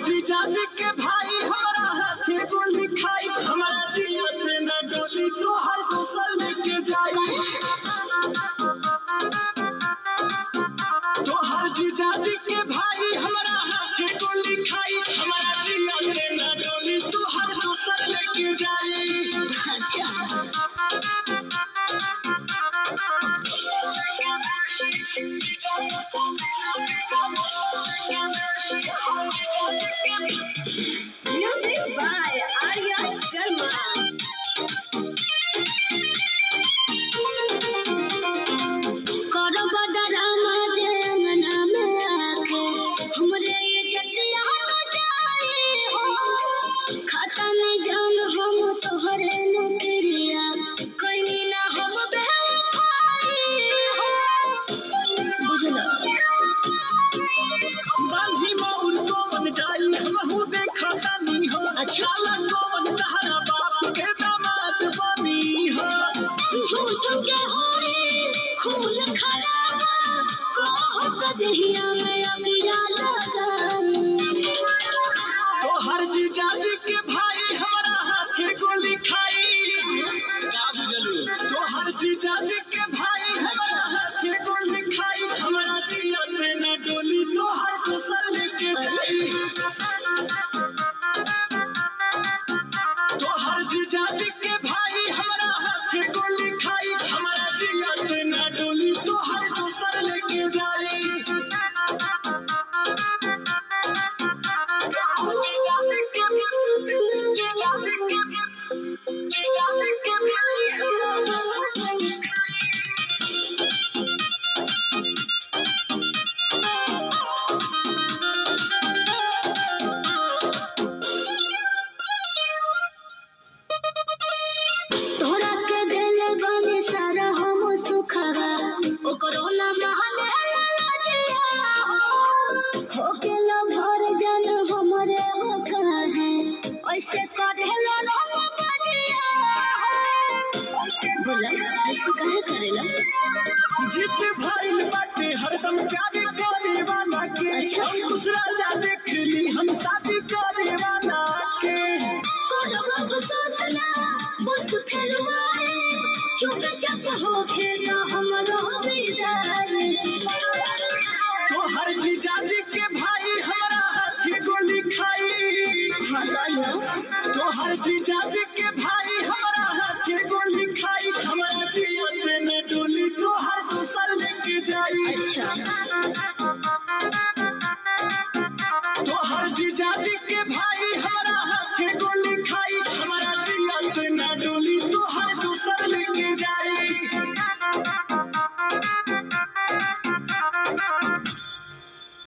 जीजाजी के भाई हमारा हाथी गोली खाई, हमारा जिया पे न डोली तो हर दूसर लेके जाई। तो हर जीजाजी के भाई हमारा हाथी गोली खाई, हमारा जिया पे न डोली तो हर दूसर लेके जाई। Music by Arya Sharma. अच्छा कौन तहरा बाप के दामाद बनी हो, झूठ के होए खून खराबा को कदहिया में अबिया लगा। तो हर जीजाजी के भाई हमारा हाथी गोली खाई, का बुझलू? तो हर जीजाजी के भाई हमारा हाथी गोली खाई, हमारा जिया पे न डोली तो हर दूसर लेके जाई। जीजाजी के भाई हमारा हाथी गोली खाई, हमारा जिया पे न डोली तो हर दूसर लेके जाई। कोरोना हो गेलो भर जन हमरे होकर है, ऐसे करेला रंग बजिया बोला ऐसे काहे करेला? जीत भाई बाटे हरदम प्यार करे वाला के, अच्छा दूसरा जा देख ली हम शादी करे वाला के। कोरोना को सोचना बस फेलवाए, चुप चाप हो खेला हमरो विदाई। तो हर जीजाजी के भाई हमारा हाथी गोली खाई, तो हर जीजाजी के भाई हमारा हाथी गोली खाई, हमारा जिया